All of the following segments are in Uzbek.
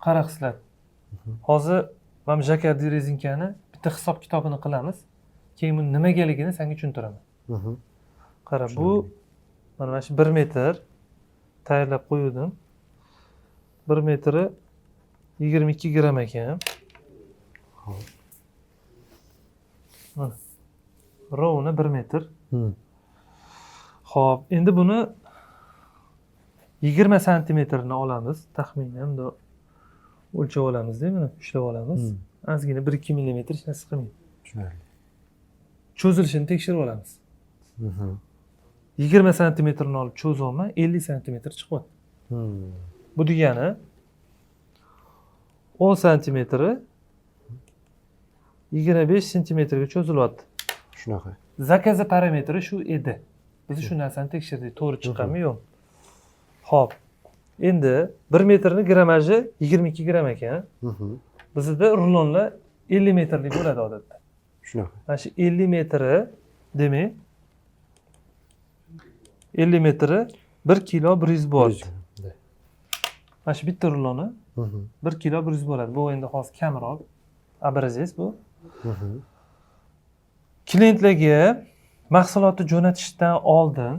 Qara xislat. Hozir mana bu jakardi rezinkani bitta hisob kitobini qilamiz. Keyin buni nimagaligini senga tushuntiraman. Qara, bu mana shu 1 metr tayyorlab qo'ydim. 1 metri 22 gram ekan. Mana. Rovni 1 metr. Xo'p, endi buni 20 santimetrni olamiz. Taxminan o'lchab olamiz-da, mana ushlab olamiz. Ozgina 1-2 millimetr hech narsa qilmaydi. Tushunarli. Cho'zilishini tekshirib olamiz. 20 santimetrni olib cho'zyapman, 50 santimetr chiqyapti. Bu degani 10 santimetri 25 santimetrga cho'zilyapti. Shunaqa. Zakazi parametri shu edi. Biz shu narsani tekshirdik, to'g'ri chiqqanmi yo'q. Xo'p. Endi 1 metrning grammaji 22 gram ekan. Bizda rulonlar 50 metrlik bo'ladi odatda. Shunaqa. Mana shu 50 metri demak 50 metri 1 kilo 100 bo'ladi. Mana shu bitta ruloni 1 kilo 100 bo'ladi. Bu endi hozir kamroq. Образец bu. Klientlarga mahsulotni jo'natishdan oldin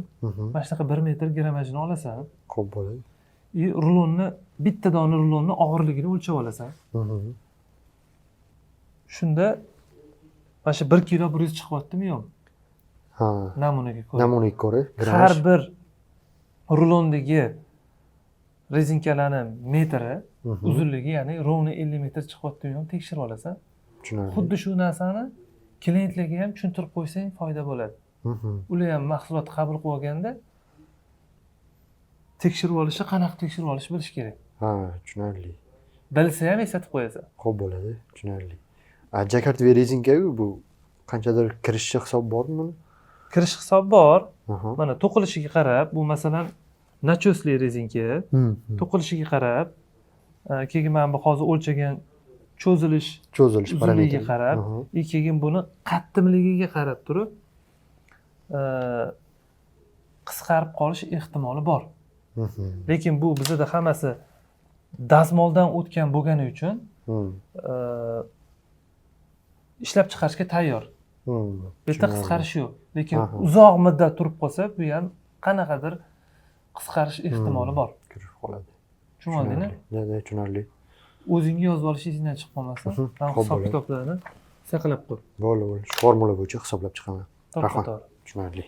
mana shunaqa 1 metr grammajini olasan. Ko'p bo'ladi. Rulonni bitta dona rulonni og'irligini o'lchab olasan. Shunda mana shu 1 kilo 100 chiqyaptimi yo'q? Ha. Namunaga ko'ra. Namunaga ko'ra Har bir rulondagi rezinkalarning metri uzunligi, ya'ni rovni 50 metr chiqyaptimi yo'q tekshirib olasan. Tushunarli. Xuddi shu narsani klientlarga ham tushuntirib qo'ysang foyda bo'ladi. Ular ham mahsulot qabul qilib olganda tekshirib olishi, qanaqa tekshirib olish bilish kerak. Ha, tushunarli. Bilsa ham eslatib qo'yasan. Xo'p bo'ladi, tushunarli. Jakart va rezinkaga bu qanchadir kirish hisob bormi buni? Kirish hisob bor. Mana to'qilishiga qarab, bu masalan nachosli rezinka. To'qilishiga qarab, keyin mana bu hozir o'lchagan cho'zilish parametriga qarab, keyin buni qattimligiga qarab turib qisqarib qolish ehtimoli bor. Lekin bu bizda hammasi dazmoldan o'tgan bo'lgani uchun ishlab chiqarishga tayyor. Bu yerda qisqarish yo'q. Lekin uzoq muddat turib qolsa, bu ham qanaqadir qisqarish ehtimoli bor. Kirib qoladi. Tushundingmi? Da, tushunarli. O'zingga yozib olishingizdan chiqib qolmasin. Hisob kitoblarni saqlab qo'y. Bo'ldi. Shu formula bo'yicha hisoblab chiqaman. Rahmat. Tushunarli.